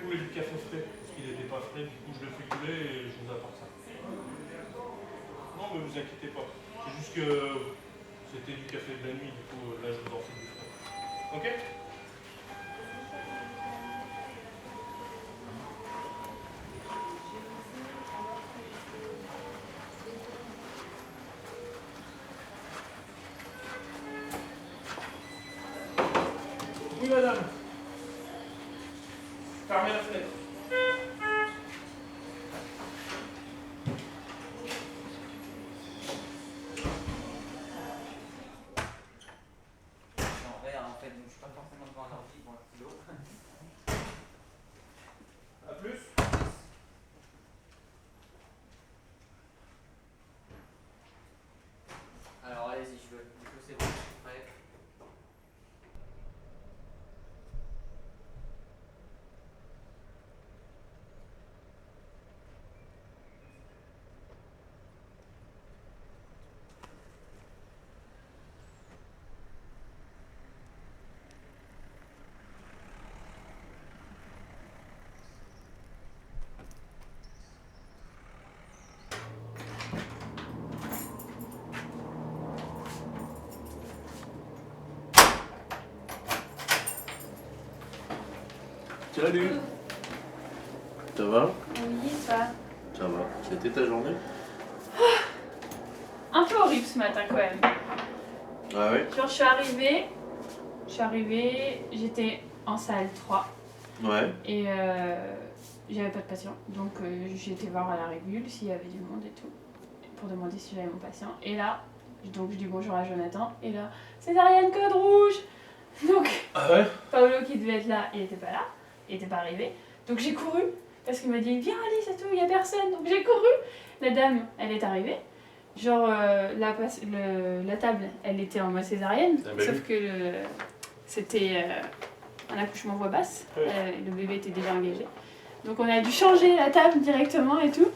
couler du café frais, parce qu'il n'était pas frais, du coup je le fais couler et je vous apporte ça. Non mais vous inquiétez pas, c'est juste que c'était du café de la nuit, du coup là je vous en fais du frais. Ok? Oui madame. Fermez la fenêtre. En vrai, en fait, donc, je suis pas forcément devant un ordi, devant le stylo. A plus. Alors allez-y, je veux. Du coup, c'est bon, je suis prêt. Salut. Ça va? Oui, ça. Ça va. C'était ta journée? Un peu horrible ce matin quand même. Ah ouais? Genre, je suis arrivée, j'étais en salle 3 Ouais. et j'avais pas de patient. Donc j'ai été voir à la régule s'il y avait du monde et tout, pour demander si j'avais mon patient. Et là, donc je dis bonjour à Jonathan, et là, césarienne code rouge. Donc, Ah ouais? Paolo qui devait être là, il était pas là, il était pas arrivé. Donc j'ai couru, parce qu'il m'a dit viens Alice, c'est tout, il y a personne. Donc j'ai couru, la dame, elle est arrivée. Genre, la table, elle était en mode césarienne, Ah bah sauf oui. que c'était un accouchement voix basse, Ouais. le bébé était déjà engagé. Donc on a dû changer la table directement et tout,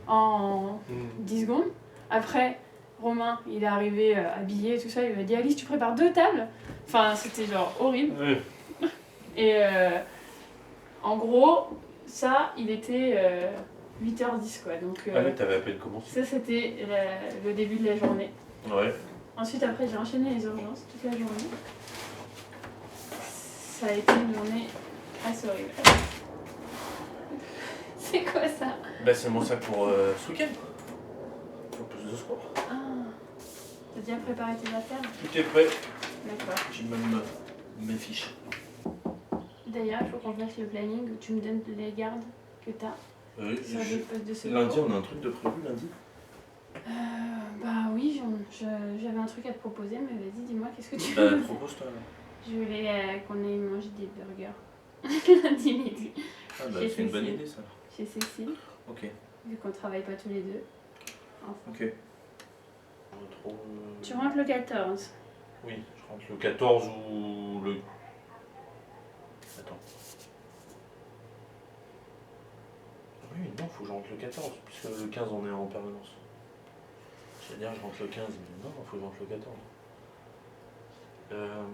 en 10 secondes. Après, Romain, il est arrivé habillé et tout ça, il m'a dit Alice, tu prépares 2 tables. Enfin, c'était genre horrible. Ouais. Et en gros, ça, il était 8h10 quoi. Donc, Ah oui, t'avais à peine commencé. ça, c'était le début de la journée. Ouais. Ensuite, après, j'ai enchaîné les urgences toute la journée. Ça a été une journée assez horrible. C'est quoi ça? Bah c'est mon sac pour ce week-end. Pour plus de sport. Ah, t'as bien préparé tes affaires? Tout est prêt. D'accord. J'ai même mes fiches. D'ailleurs, il faut qu'on fasse le planning où tu me donnes les gardes que t'as sur des postes de secours. Lundi, on a un truc de prévu lundi? Bah oui, j'avais un truc à te proposer, mais vas-y, dis-moi, qu'est-ce que tu Bah veux? propose-toi. Je voulais qu'on aille manger des burgers lundi midi Ah bah Chez c'est une bonne Cécile. idée ça. chez Cécile, Ok. vu qu'on travaille pas tous les deux. Enfin. Ok. Je retrouve... Tu rentres le 14. Oui, je rentre le 14 ou le... Attends. Oui, non, faut que je rentre le 14, puisque le 15 on est en permanence. J'allais dire je rentre le 15, mais non, faut que je rentre le 14. Alors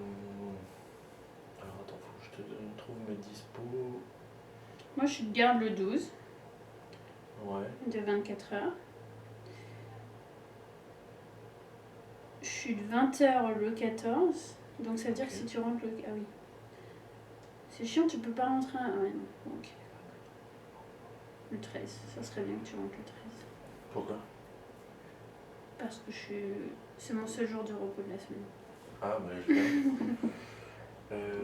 attends, faut que je te trouve mes dispos. Moi, je suis de garde le 12, Ouais. de 24 heures. Je suis de 20h le 14, donc ça veut dire que Ok. si tu rentres le... Ah oui. C'est chiant, tu peux pas rentrer... Ah ouais, non. Ok. Le 13, ça serait bien que tu rentres le 13. Pourquoi? Parce que c'est mon seul jour de repos de la semaine. Ah bah je vais.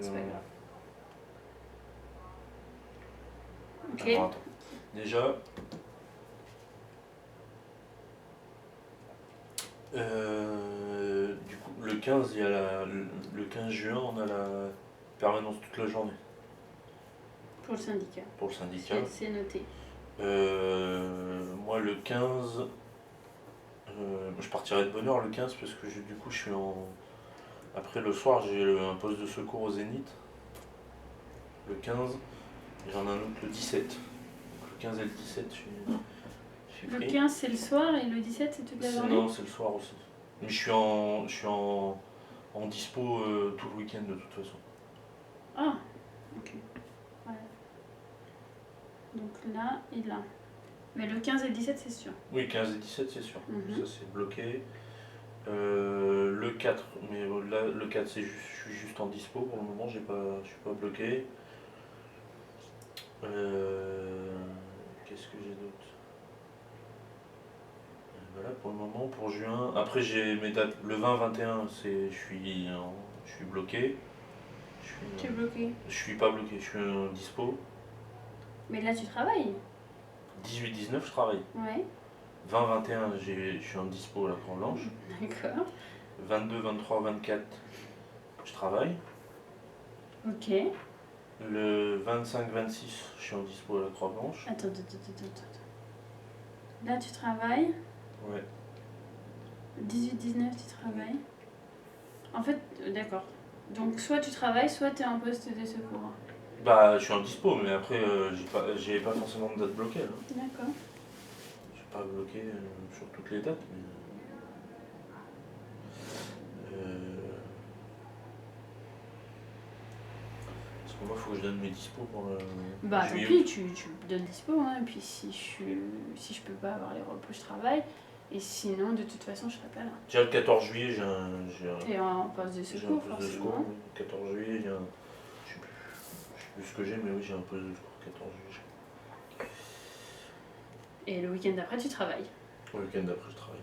C'est pas grave. Ok. Alors attends. Déjà. Du coup, le 15, il y a le 15 juin, on a la permanence toute la journée Pour le syndicat. pour le syndicat. C'est noté. Moi, le 15, je partirai de bonne heure le 15 parce que du coup, je suis en. Après, le soir, j'ai un poste de secours au Zénith. Le 15, et j'en ai un autre le 17. Donc, le 15 et le 17, je suis Le pris. 15, c'est le soir et le 17, c'est toute la journée. Non, c'est le soir aussi. Mais je suis en dispo tout le week-end de toute façon. Ah, ok. Ouais. Donc là et là. Mais le 15 et le 17, c'est sûr. Oui, 15 et 17, c'est sûr. Mhm. Ça, c'est bloqué. Le 4, mais là, le 4, c'est juste, je suis juste en dispo pour le moment, je suis pas bloqué. Qu'est-ce que j'ai d'autre? Voilà pour le moment, pour juin. Après, j'ai mes dates. Le 20-21, je suis bloqué. Tu es bloqué. Je suis pas bloqué, je suis en dispo. Mais là, tu travailles. 18-19, je travaille. Ouais. 20-21, je suis en dispo à la Croix Blanche. D'accord. 22, 23, 24, je travaille. Ok. Le 25-26, je suis en dispo à la Croix Blanche. Attends. Là, tu travailles. Ouais. 18-19, tu travailles. En fait, d'accord. Donc, soit tu travailles, soit tu es en poste de secours. Bah, je suis en dispo, mais après, j'ai pas forcément de date bloquée. Là. D'accord. Je suis pas bloqué sur toutes les dates, mais. Parce que moi, il faut que je donne mes dispos pour le. Bah, tant juillet. pis, tu me donnes dispo, hein, et puis si je peux pas avoir les repos, je travaille. Et sinon, de toute façon, je serai pas là. Déjà, le 14 juillet, Et en poste de j'ai un secours, poste de secours. forcément. Oui. 14 juillet, il y a un. Je sais plus ce que j'ai, mais oui, j'ai un poste de secours 14 juillet. Et le week-end d'après, tu travailles. Le week-end d'après, je travaille.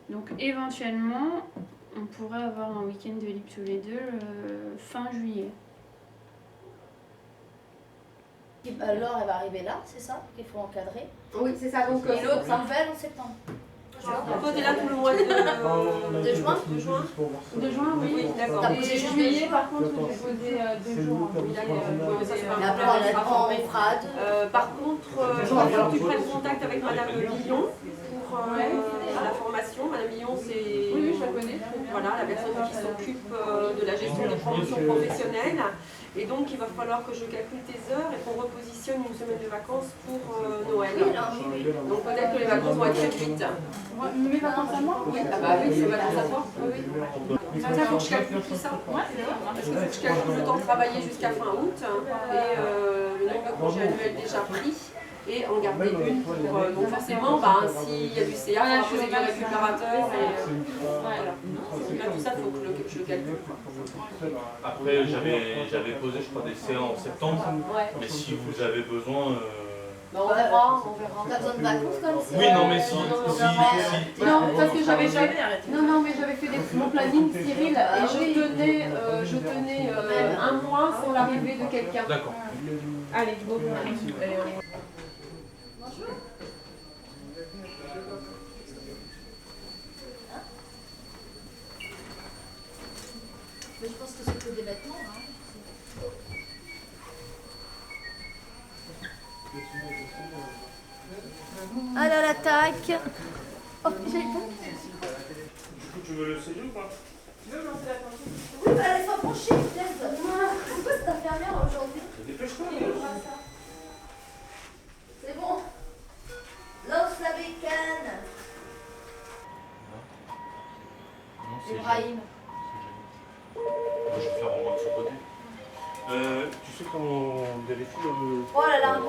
Donc, éventuellement, on pourrait avoir un week-end de libre tous les deux fin juillet. Laure, elle va arriver là, c'est ça qu'il faut encadrer. Oui, c'est ça. Donc, Et l'autre nouvelle en septembre. toi, t'es là tout le mois de juin. De juin. De juin, oui. Oui, d'accord. T'as Et posé juste juillet, deux par contre, j'ai posé 2 jours. Oui, là, ça, c'est pas Mais un après, problème, on ça sera on fera à deux. Par contre, il va falloir que tu prennes contact avec Madame Billon pour la formation. Madame Billon, c'est Oui, je la connais. voilà, la personne qui s'occupe de la gestion des promotions professionnelles. Et donc, il va falloir que je calcule tes heures et qu'on repositionne une semaine de vacances pour Noël. Oui, là, oui. Donc, peut-être que les vacances vont être réduites. Mes vacances à moi? Oui, ah bah oui, c'est vacances à toi. Oui, oui. Ça, faut que je calcule tout ça. Ouais, c'est ça. Parce qu'il faut que je calcule le temps de travailler jusqu'à fin août et le nombre de congés annuels déjà pris et en garder une pour. Donc forcément, s'il y a du CA, il faut poser du récupérateur et voilà. Donc là, tout ça, il faut que je le calcule. Après, j'avais posé, je crois, des CA en septembre. Ouais. Mais si vous avez besoin. On verra, on verra. T'as besoin de vacances comme ça. Oui, non, mais si. Non, parce que j'avais jamais. Non, mais j'avais fait mon planning Cyril et je tenais un mois sans l'arrivée de quelqu'un. D'accord. Allez, go. Bonjour. Mais je pense que c'est que des vêtements. Ah là, l'attaque. Oh, j'ai pas. Du coup, tu veux le CD ou pas? Oui, bah laisse-moi pencher, laisse. Pourquoi c'est infirmière aujourd'hui? Dépêche-toi. C'est bon. Lance la bécane. Non, c'est Ibrahim. Moi, je vais faire au moins de ce côté. Tu sais comment on vérifie le. Oh là là, Le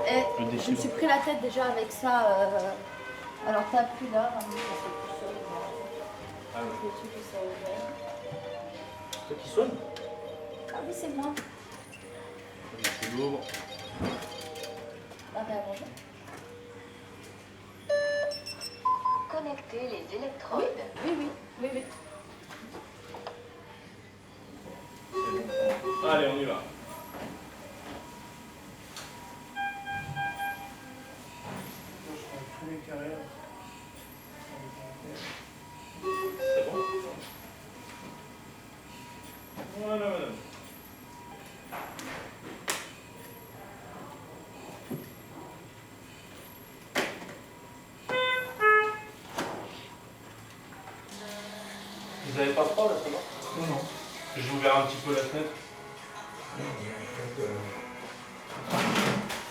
je défi, me suis pris la tête déjà avec ça. Alors t'appuies là. Ah oui. Le truc que ça ouvert. Toi qui sonne? Ah oui, c'est moi. Tu l'ouvres. Ah ben bonjour. Connecter les électrodes. Oui. Allez, on y va. C'est bon? Voilà, madame. Vous avez pas froid là, ça va? Non. Je vais ouvrir un petit peu la fenêtre.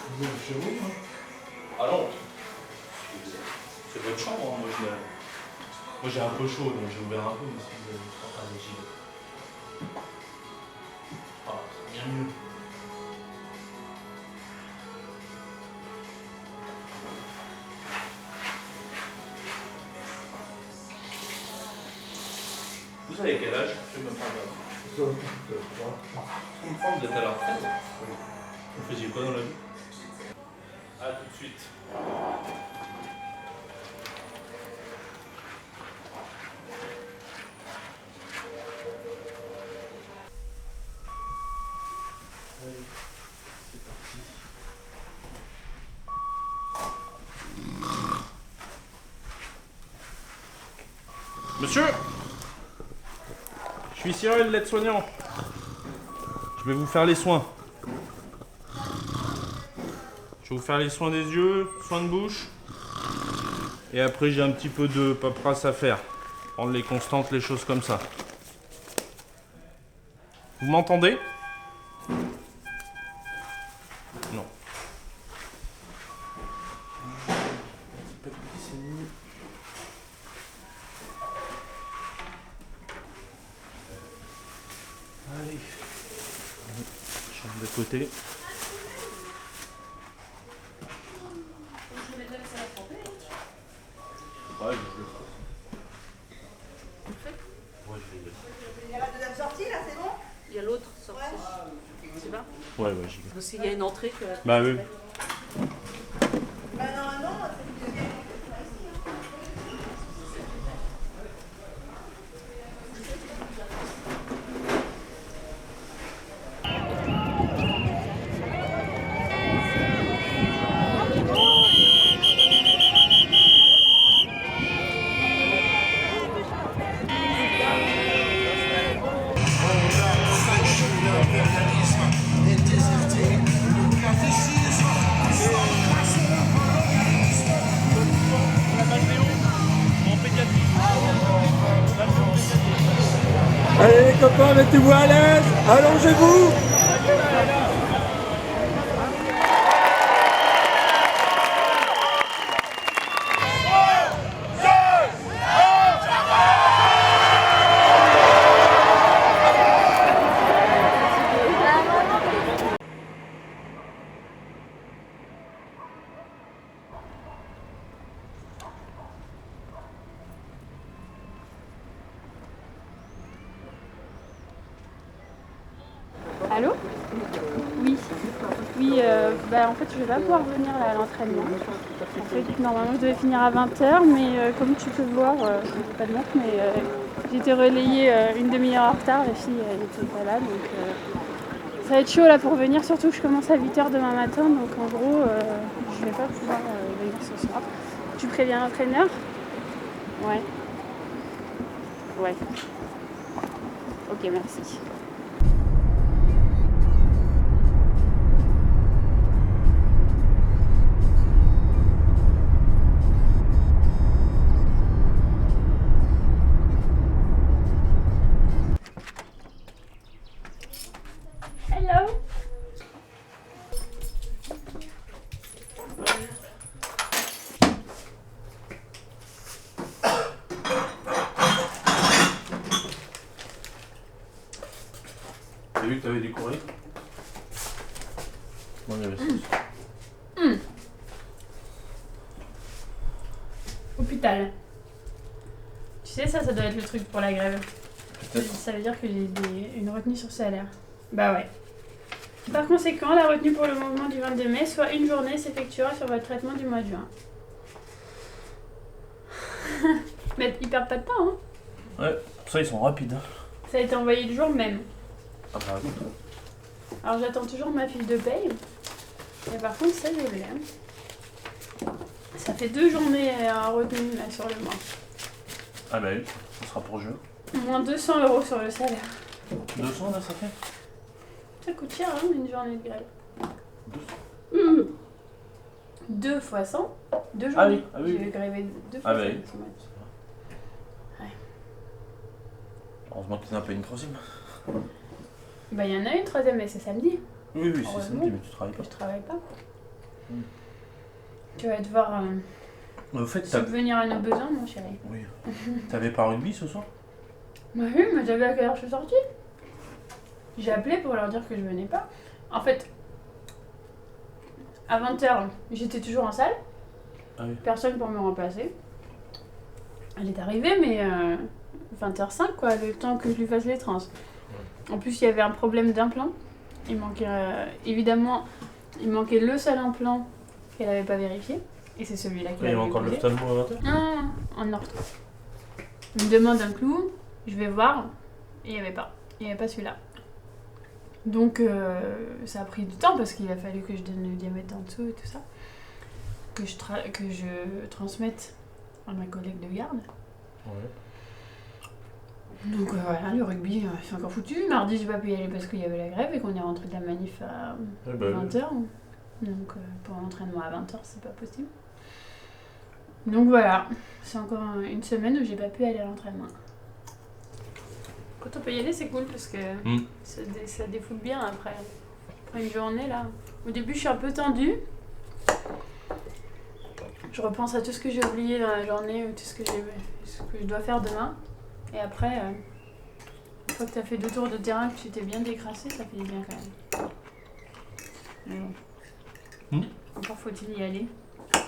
Vous êtes chez vous, non? Ah non. C'est votre chambre, hein. Moi j'ai un peu chaud, donc j'ai ouvert un peu, mais si vous avez pas de gilet. Ah, c'est bien mieux. Vous avez quel âge? Je me prends pas. 33, vous êtes à la retraite? Vous faisiez quoi dans la vie? A tout de suite. Allez, c'est parti. Monsieur, je suis Cyril, l'aide-soignant. Je vais vous faire les soins. Je vais vous faire les soins des yeux, soins de bouche. Et après, j'ai un petit peu de paperasse à faire. Prendre les constantes, les choses comme ça. Vous m'entendez? Non. Allez. Chambre de côté. Ouais, je le ferai. Ouais, je vais. Il y a la deuxième sortie là, c'est bon? Il y a l'autre sortie. Tu vas? Ouais, j'y vais. Parce qu'il y a une entrée que... Bah oui. Bah normalement, c'est une deuxième entrée. Allez les copains, mettez-vous à l'aise, allongez-vous. Allô? Oui. Oui, en fait, je vais pas pouvoir venir là, à l'entraînement. En fait, normalement, je devais finir à 20h, mais comme tu peux le voir, je ne pas de montre, mais j'ai été relayée une demi-heure en retard. Les filles n'étaient pas là, donc ça va être chaud là pour venir, surtout que je commence à 8h demain matin, donc en gros, je vais pas pouvoir venir ce soir. Tu préviens l'entraîneur? Ouais. Ouais. Ok, merci. Hello. T'as vu que t'avais du courrier? Moi, j'avais ça. Hôpital. Tu sais, ça doit être le truc pour la grève. Peut-être. Ça veut dire que j'ai une retenue sur salaire. Bah ouais. Par conséquent, la retenue pour le mouvement du 22 mai, soit une journée, s'effectuera sur votre traitement du mois de juin. Mais ils perdent pas de temps, hein. Ouais, pour ça ils sont rapides. Hein. Ça a été envoyé le jour même. Ah bah oui. Alors j'attends toujours ma fiche de paye. Et par contre, ça, je l'ai. Ça fait 2 journées en retenue là, sur le mois. Ah bah oui, ça sera pour juin. Moins 200 € sur le salaire. 200 là ça fait? Ça coûte cher, hein, une journée de grève. 200. 2 fois 100, 2 journées. Ah oui, ah oui. J'ai grévé 2 fois Ah bah 100. oui. Ouais. Heureusement qu'ils n'ont pas une troisième. Bah il y en a une troisième, mais c'est samedi. Oui, c'est Heureusement. samedi, mais tu travailles pas. Je travaille pas. Mm. Tu vas devoir Au fait, subvenir à nos besoins, mon chéri. Oui. T'avais pas rugby ce soir? Bah oui, mais t'as vu à quelle heure je suis sortie? J'ai appelé pour leur dire que je venais pas. En fait, à 20h, j'étais toujours en salle. Ah oui. Personne pour me remplacer. Elle est arrivée, mais 20h05 quoi, le temps que je lui fasse les trans. En plus il y avait un problème d'implant. Il manquait évidemment, il manquait le seul implant qu'elle avait pas vérifié. Et c'est celui-là qui Il y avait a encore l'ophtalmo à 20h. Ah, en ortho. Il me demande un clou, je vais voir, et il n'y avait pas. Il n'y avait pas celui-là. Donc ça a pris du temps parce qu'il a fallu que je donne le diamètre en dessous et tout ça. Que je transmette à ma collègue de garde. Ouais. Donc voilà, le rugby, c'est encore foutu. Mardi, j'ai pas pu y aller parce qu'il y avait la grève et qu'on est rentré de la manif à 20h. Donc pour l'entraînement à 20h, c'est pas possible. Donc voilà, c'est encore une semaine où j'ai pas pu aller à l'entraînement. Quand on peut y aller, c'est cool parce que ça défoule bien après une journée là. Au début, je suis un peu tendue. Je repense à tout ce que j'ai oublié dans la journée ou tout ce que je dois faire demain. Et après, une fois que tu as fait 2 tours de terrain, que tu t'es bien décrassé, ça fait du bien quand même. Mais bon. Encore faut-il y aller.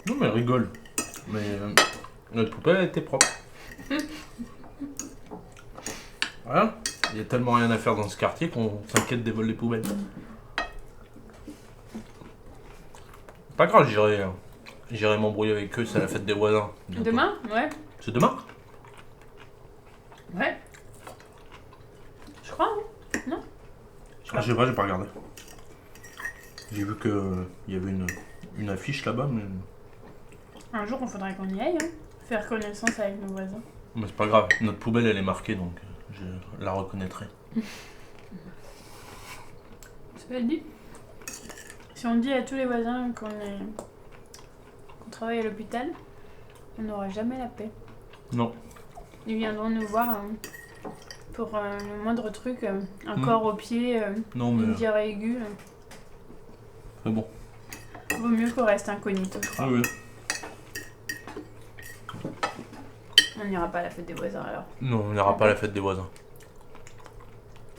Non mais elle rigole. Mais notre poubelle elle était propre. Voilà. Il y a tellement rien à faire dans ce quartier qu'on s'inquiète des vols des poubelles. Pas grave, j'irai m'embrouiller avec eux, c'est la fête des voisins. Bientôt. Demain? Ouais. C'est demain? Ouais. Je crois, hein? Non? Je sais pas, j'ai pas regardé. J'ai vu qu'il y avait une affiche là-bas, mais... Un jour, il faudrait qu'on y aille, hein. Faire connaissance avec nos voisins. Mais c'est pas grave, notre poubelle elle est marquée donc je la reconnaîtrai. Cela dit, si on dit à tous les voisins qu'on travaille à l'hôpital, on n'aura jamais la paix. Non. Ils viendront nous voir pour le moindre truc, un corps au pied, non, mais... une diarrhée aiguë. C'est bon. Vaut mieux qu'on reste incognito, je crois. Oui. On n'ira pas à la fête des voisins alors. Non, on n'ira pas à la fête des voisins.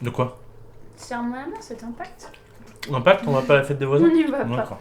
De quoi? Serre-moi la main, c'est un pacte. Un pacte, on va pas à la fête des voisins? On n'y va pas. D'accord.